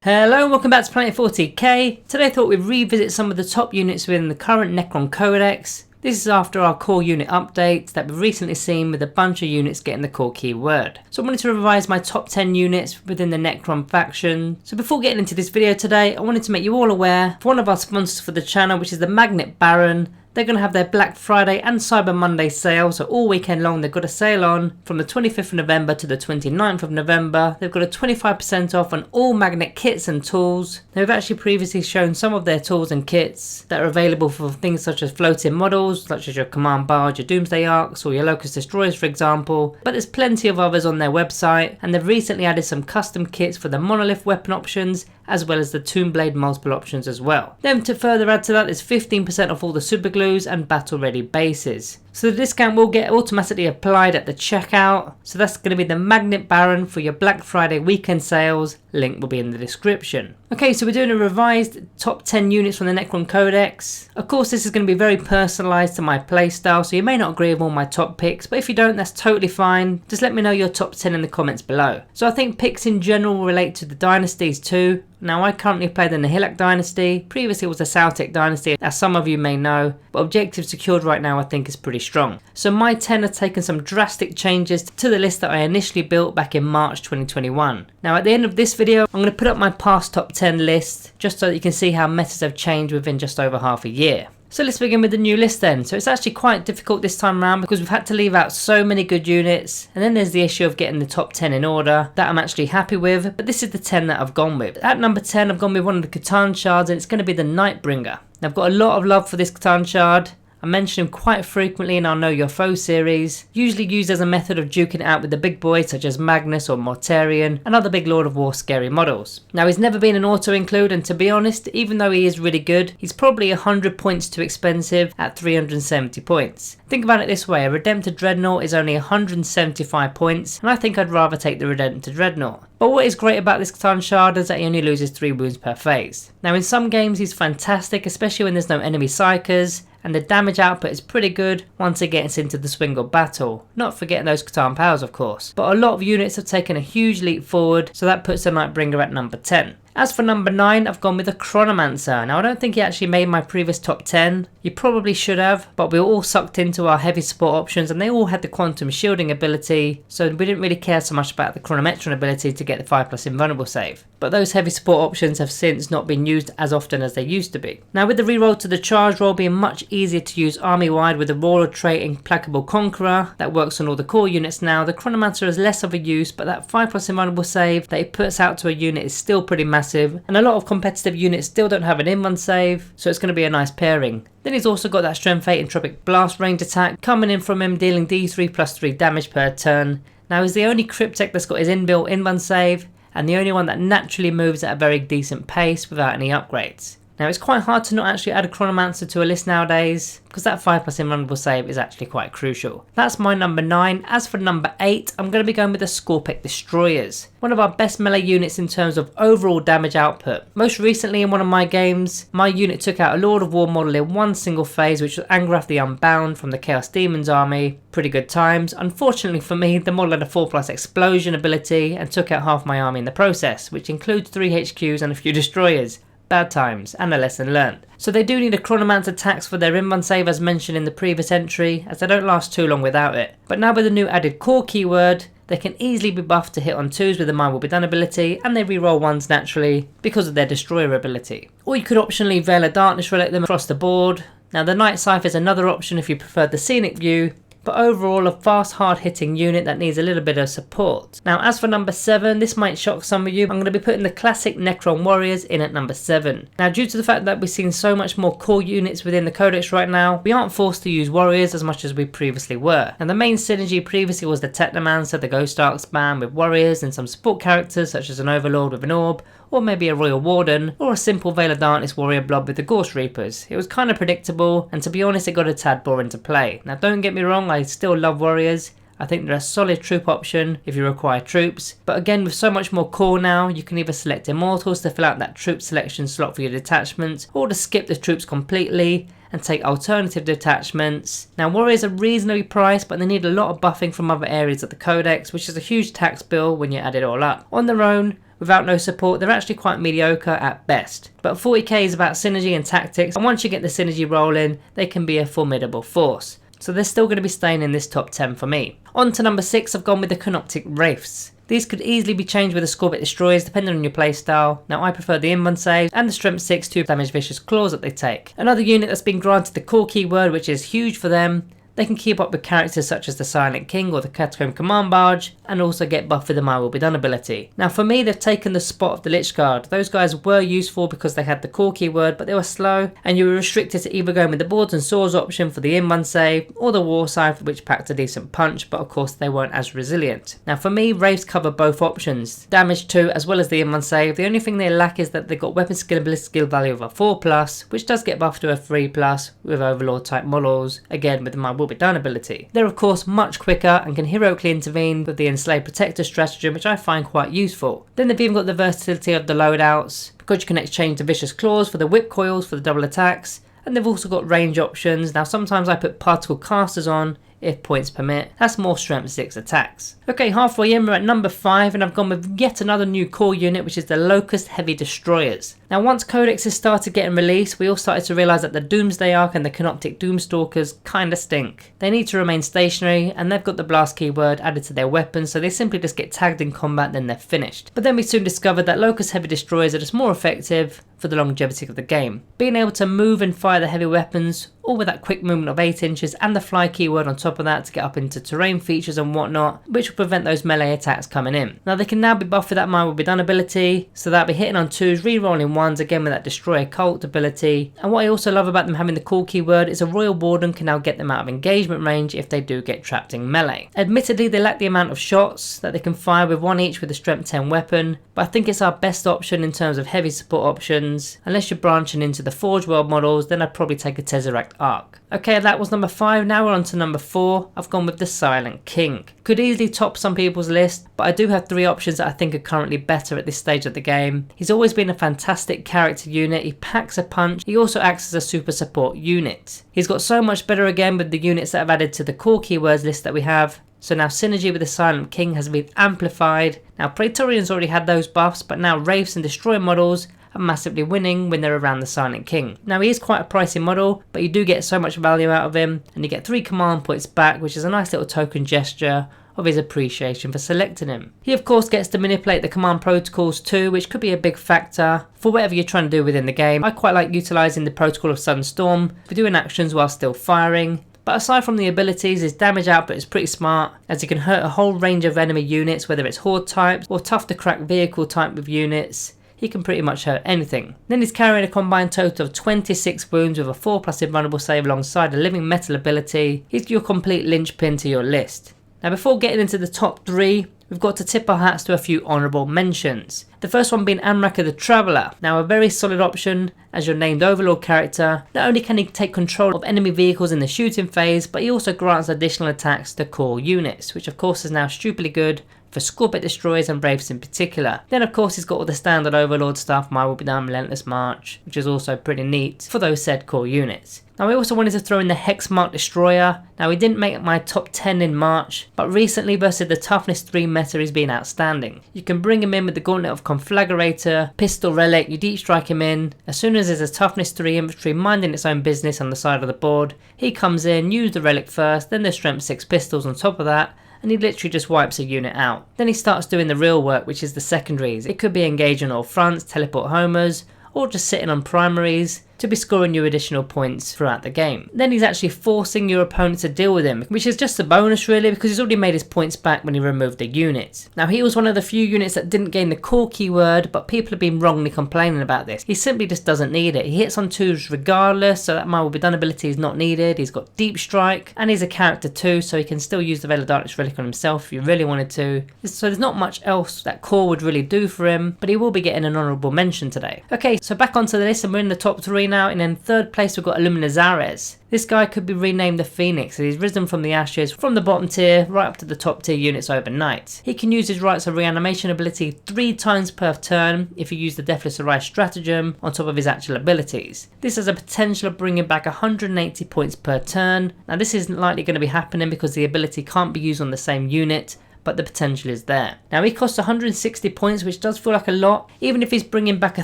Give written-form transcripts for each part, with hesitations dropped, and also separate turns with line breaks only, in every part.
Hello and welcome back to Planet 40k. Today I thought we'd revisit some of the top units within the current Necron Codex. This is after our core unit updates that we've recently seen with a bunch of units getting the core keyword. So I wanted to revise my top 10 units within the Necron faction. So before getting into this video today, I wanted to make you all aware of one of our sponsors for the channel, which is the Magnet Baron. They're going to have their Black Friday and Cyber Monday sale, so all weekend long they've got a sale on from the 25th of November to the 29th of November. They've got a 25% off on all Magnet kits and tools. They've actually previously shown some of their tools and kits that are available for things such as floating models, such as your Command Barge, your Doomsday Arcs, or your LOKHUST Destroyers for example, but there's plenty of others on their website, and they've recently added some custom kits for the Monolith weapon options, as well as the Tomb Blade multiple options as well. Then to further add to that, there's 15% off all the super glues and battle ready bases. So the discount will get automatically applied at the checkout. So that's going to be the Magnet Baron for your Black Friday weekend sales. Link will be in the description. Okay, so we're doing a revised top 10 units from the Necron Codex. Of course, this is going to be very personalised to my playstyle, so you may not agree with all my top picks, but if you don't, that's totally fine. Just let me know your top 10 in the comments below. So I think picks in general will relate to the dynasties too. Now I currently play the Nihilak dynasty. Previously it was the Celtic dynasty, as some of you may know, but objectives secured right now I think is pretty strong. So my 10 have taken some drastic changes to the list that I initially built back in March 2021. Now at the end of this video, I'm going to put up my past top 10 list, just so that you can see how metas have changed within just over half a year. So let's begin with the new list then. So it's actually quite difficult this time around because we've had to leave out so many good units, and then there's the issue of getting the top 10 in order that I'm actually happy with, but this is the 10 that I've gone with. At number 10 I've gone with one of the Catan shards, and it's going to be the NIGHTBRINGER. Now I've got a lot of love for this Catan shard. I mention him quite frequently in our Know Your Foe series, usually used as a method of duking it out with the big boys such as Magnus or Mortarion and other big Lord of War scary models. Now he's never been an auto include, and to be honest, even though he is really good, he's probably 100 points too expensive at 370 points. Think about it this way, a Redemptor Dreadnought is only 175 points, and I think I'd rather take the Redemptor Dreadnought. But what is great about this Catan shard is that he only loses 3 wounds per phase. Now in some games he's fantastic, especially when there's no enemy psychers, and the damage output is pretty good once it gets into the swing of battle, not forgetting those Catan powers of course. But a lot of units have taken a huge leap forward, so that puts the NIGHTBRINGER at number 10. As for number 9, I've gone with the CANOPTEK. Now I don't think he actually made my previous top 10, you probably should have, but we were all sucked into our heavy support options and they all had the quantum shielding ability, so we didn't really care so much about the chronometron ability to get the 5+ invulnerable save. But those heavy support options have since not been used as often as they used to be. Now with the reroll to the charge roll being much easier to use army wide with the Roller trait Implacable Conqueror that works on all the core units now, the CANOPTEK is less of a use, but that 5+ invulnerable save that it puts out to a unit is still pretty massive. And a lot of competitive units still don't have an in-1 save, so it's going to be a nice pairing. Then he's also got that Strength 8 Entropic Blast range attack coming in from him, dealing D3+3 damage per turn. Now he's the only Cryptek that's got his inbuilt in-1 save, and the only one that naturally moves at a very decent pace without any upgrades. Now it's quite hard to not actually add a CHRONOMANCER to a list nowadays, because that 5+ invulnerable save is actually quite crucial. That's my number 9. As for number 8, I'm going to be going with the SCARAB Destroyers. One of our best melee units in terms of overall damage output. Most recently in one of my games, my unit took out a Lord of War model in one single phase, which was Angrath the Unbound from the Chaos Demons army. Pretty good times. Unfortunately for me, the model had a 4+ explosion ability and took out half my army in the process, which includes 3 HQs and a few destroyers. Bad times and a lesson learned. So they do need a CHRONOMANCER tax for their in-1 save as mentioned in the previous entry, as they don't last too long without it. But now with the new added core keyword, they can easily be buffed to hit on 2s with the Mine Will Be Done ability, and they reroll 1s naturally because of their destroyer ability. Or you could optionally Veil of Darkness relic them across the board. Now the Night Scythe is another option if you prefer the scenic view, but overall a fast, hard hitting unit that needs a little bit of support. Now as for number 7, this might shock some of you, I'm going to be putting the classic Necron Warriors in at number 7. Now due to the fact that we're seeing so much more core units within the Codex right now, we aren't forced to use Warriors as much as we previously were. And the main synergy previously was the TECHNOMANCER, the Ghost Arc spam with Warriors and some support characters such as an Overlord with an Orb, or maybe a Royal Warden, or a simple Veil of Darkness Warrior blob with the Gorse Reapers. It was kind of predictable, and to be honest it got a tad boring to play. Now don't get me wrong, I still love Warriors. I think they're a solid troop option if you require troops, but again with so much more core now, you can either select Immortals to fill out that troop selection slot for your detachments, or to skip the troops completely and take alternative detachments. Now Warriors are reasonably priced, but they need a lot of buffing from other areas of the Codex, which is a huge tax bill when you add it all up. On their own, Without no support, they're actually quite mediocre at best. But 40k is about synergy and tactics, and once you get the synergy rolling, they can be a formidable force. So they're still going to be staying in this top 10 for me. On to number 6, I've gone with the CANOPTEK Wraiths. These could easily be changed with the Scorbit Destroyers depending on your playstyle. Now I prefer the Inbun save and the Strength 6 2 damage vicious claws that they take. Another unit that's been granted the core keyword, which is huge for them. They can keep up with characters such as the Silent King or the CATACOMB Command Barge, and also get buffed with the My Will Be Done ability. Now for me, they've taken the spot of the Lich Guard. Those guys were useful because they had the core keyword, but they were slow, and you were restricted to either going with the Boards and Swords option for the Inbun save, or the War Scythe, which packed a decent punch, but of course they weren't as resilient. Now for me, Wraiths cover both options, damage 2 as well as the Inbun save. The only thing they lack is that they've got weapon skill ability skill value of a 4+, which does get buffed to a 3+ with Overlord type models, again with the My Will Be Done ability. They're of course much quicker and can heroically intervene with the Enslaved Protector stratagem, which I find quite useful. Then they've even got the versatility of the loadouts, because you can exchange the Vicious Claws for the Whip Coils for the double attacks, and they've also got range options. Now sometimes I put Particle Casters on, if points permit. That's more Strength 6 attacks. Okay, halfway in, we're at number 5, and I've gone with yet another new core unit, which is the LOKHUST Heavy Destroyers. Now once codexes started getting released, we all started to realise that the Doomsday Arc and the CANOPTEK Doomstalkers kinda stink. They need to remain stationary, and they've got the blast keyword added to their weapons, so they simply just get tagged in combat, then they're finished. But then we soon discovered that LOKHUST Heavy Destroyers are just more effective for the longevity of the game. Being able to move and fire the heavy weapons, all with that quick movement of 8 inches and the fly keyword on top of that to get up into terrain features and whatnot, which will prevent those melee attacks coming in. Now they can now be buffed with that My Will Be Done ability, so that'll be hitting on 2s, rerolling 1s again with that Destroyer Cult ability. And what I also love about them having the core keyword is a Royal Warden can now get them out of engagement range if they do get trapped in melee. Admittedly, they lack the amount of shots that they can fire with 1 each with the Strength 10 weapon, but I think it's our best option in terms of heavy support options. Unless you're branching into the Forge World models, then I'd probably take a Tesseract Arc. Okay, that was number 5, now we're on to number 4. I've gone with the Silent King. Could easily top some people's list, but I do have 3 options that I think are currently better at this stage of the game. He's always been a fantastic character unit, he packs a punch, he also acts as a super support unit. He's got so much better again with the units that I've added to the core keywords list that we have. So now synergy with the Silent King has been amplified. Now Praetorians already had those buffs, but now Wraiths and Destroyer models are massively winning when they're around the Silent King. Now he is quite a pricey model, but you do get so much value out of him, and you get 3 command points back, which is a nice little token gesture of his appreciation for selecting him. He of course gets to manipulate the command protocols too, which could be a big factor for whatever you're trying to do within the game. I quite like utilising the protocol of Sudden Storm for doing actions while still firing. But aside from the abilities, his damage output is pretty smart, as he can hurt a whole range of enemy units, whether it's horde types or tough to crack vehicle type of units. He can pretty much hurt anything. Then he's carrying a combined total of 26 wounds with a 4+ invulnerable save alongside a living metal ability. He's your complete linchpin to your list. Now before getting into the top 3, we've got to tip our hats to a few honourable mentions. The first one being Amraka the Traveller. Now a very solid option as your named Overlord character. Not only can he take control of enemy vehicles in the shooting phase, but he also grants additional attacks to core units, which of course is now stupidly good for Scorbit Destroyers and Wraiths in particular. Then of course he's got all the standard Overlord stuff, My Will Be Done, Relentless March, which is also pretty neat for those said core units. Now we also wanted to throw in the Hexmark Destroyer. Now he didn't make my top 10 in March, but recently versus the Toughness 3 meta he's been outstanding. You can bring him in with the Gauntlet of Conflagrator, Pistol Relic, you deep strike him in. As soon as there's a Toughness 3 infantry minding its own business on the side of the board, he comes in, use the Relic first, then the Strength 6 pistols on top of that, and he literally just wipes a unit out. Then he starts doing the real work, which is the secondaries. It could be engage on all fronts, teleport homers, or just sitting on primaries to be scoring you additional points throughout the game. Then he's actually forcing your opponent to deal with him, which is just a bonus really, because he's already made his points back when he removed the unit. Now he was one of the few units that didn't gain the core keyword, but people have been wrongly complaining about this. He simply just doesn't need it. He hits on 2s regardless, so that My Will Be Done ability is not needed. He's got deep strike, and he's a character too, so he can still use the Veil of Darkness Relic on himself if you really wanted to. So there's not much else that core would really do for him, but he will be getting an honourable mention today. Okay, so back onto the list, and we're in the top 3 now, and in 3rd place we've got Illuminazares. This guy could be renamed the Phoenix, and he's risen from the ashes from the bottom tier right up to the top tier units overnight. He can use his Rites of Reanimation ability 3 times per turn if you use the Deathless Arise stratagem on top of his actual abilities. This has a potential of bringing back 180 points per turn. Now this isn't likely going to be happening because the ability can't be used on the same unit, but the potential is there. Now he costs 160 points, which does feel like a lot. Even if he's bringing back a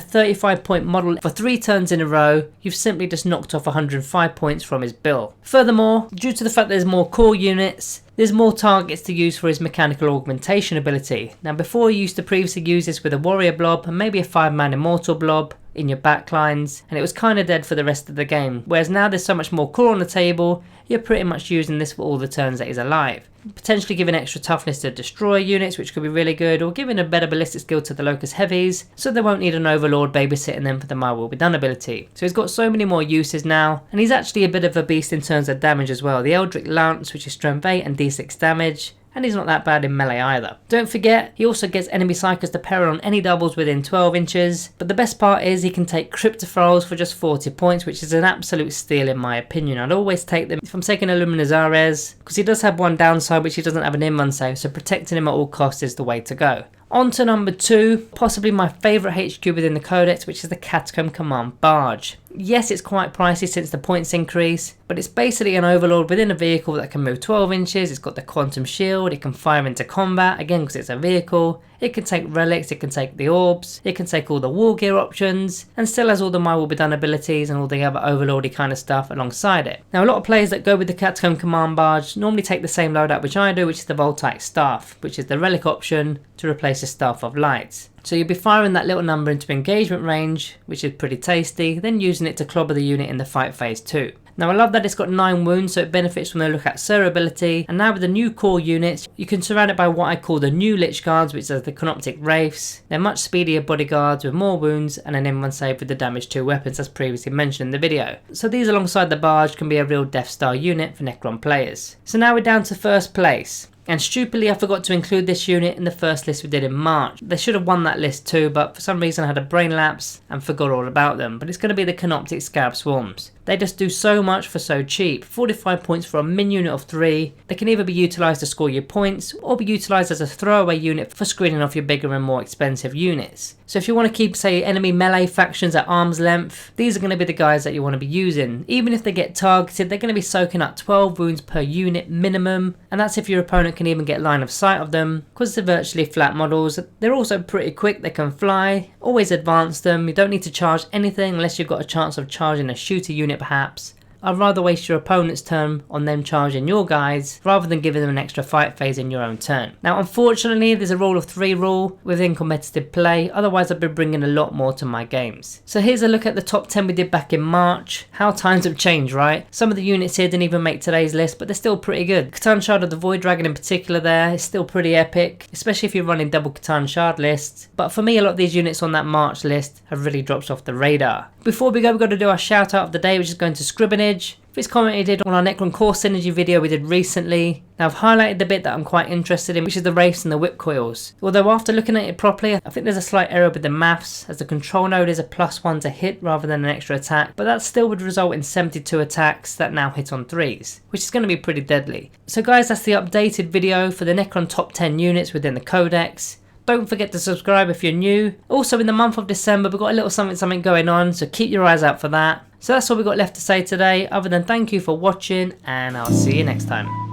35 point model for 3 turns in a row, you've simply just knocked off 105 points from his bill. Furthermore, due to the fact there's more core units, there's more targets to use for his mechanical augmentation ability. Now before you used to previously use this with a warrior blob and maybe a 5-man immortal blob in your backlines, and it was kind of dead for the rest of the game, whereas now there's so much more core on the table, you're pretty much using this for all the turns that he's alive. Potentially giving extra toughness to destroy units, which could be really good, or giving a better ballistic skill to the LOKHUST heavies, so they won't need an overlord babysitting them for the My Will Be Done ability. So he's got so many more uses now, and he's actually a bit of a beast in terms of damage as well. The Eldritch Lance, which is strength 8 and d6 damage, and he's not that bad in melee either. Don't forget, he also gets enemy psychers to parry on any doubles within 12 inches, but the best part is he can take cryptophoros for just 40 points, which is an absolute steal in my opinion. I'd always take them if I'm taking a Luminous Ares, because he does have one downside, which he doesn't have an in-run save, so protecting him at all costs is the way to go. On to number 2, possibly my favourite HQ within the Codex, which is the CATACOMB Command Barge. Yes, it's quite pricey since the points increase, but it's basically an overlord within a vehicle that can move 12 inches, it's got the quantum shield, it can fire into combat, again because it's a vehicle, it can take relics, it can take the orbs, it can take all the war gear options, and still has all the My Will Be Done abilities and all the other overlordy kind of stuff alongside it. Now a lot of players that go with the CATACOMB Command Barge normally take the same loadout which I do, which is the Voltaic Staff, which is the relic option to replace the Staff of Light. So you'll be firing that little number into engagement range, which is pretty tasty, then using it to clobber the unit in the fight phase too. Now I love that it's got 9 wounds, so it benefits from the Look At Sir ability, and now with the new core units, you can surround it by what I call the new Lich Guards, which are the CANOPTEK Wraiths. They're much speedier bodyguards with more wounds and an in-1 save with the damage 2 weapons as previously mentioned in the video. So these alongside the Barge can be a real Death Star unit for Necron players. So now we're down to first place. And stupidly I forgot to include this unit in the first list we did in March. They should have won that list too, but for some reason I had a brain lapse and forgot all about them. But it's going to be the CANOPTEK SCARAB Swarms. They just do so much for so cheap. 45 points for a min unit of 3. They can either be utilised to score your points or be utilised as a throwaway unit for screening off your bigger and more expensive units. So if you want to keep, say, enemy melee factions at arm's length, these are going to be the guys that you want to be using. Even if they get targeted, they're going to be soaking up 12 wounds per unit minimum, and that's if your opponent can even get line of sight of them, because they're virtually flat models. They're also pretty quick, they can fly, always advance them, you don't need to charge anything unless you've got a chance of charging a shooter unit perhaps. I'd rather waste your opponent's turn on them charging your guys rather than giving them an extra fight phase in your own turn. Now unfortunately there's a rule of 3 rule within competitive play, otherwise I'd be bringing a lot more to my games. So here's a look at the top 10 we did back in March. How times have changed, right? Some of the units here didn't even make today's list, but they're still pretty good. Catan Shard of the Void Dragon in particular there is still pretty epic, especially if you're running double Catan Shard lists. But for me a lot of these units on that March list have really dropped off the radar. Before we go, we've got to do our shout out of the day, which is going to Scribbenage. This comment he did on our Necron Core Synergy video we did recently. Now I've highlighted the bit that I'm quite interested in, which is the Wraiths and the Whip Coils. Although after looking at it properly, I think there's a slight error with the maths, as the control node is a +1 to hit rather than an extra attack, but that still would result in 72 attacks that now hit on 3s, which is going to be pretty deadly. So guys, that's the updated video for the Necron top 10 units within the Codex. Don't forget to subscribe if you're new. Also in the month of December we've got a little something going on, so keep your eyes out for that. So that's all we've got left to say today, other than thank you for watching, and I'll see you next time.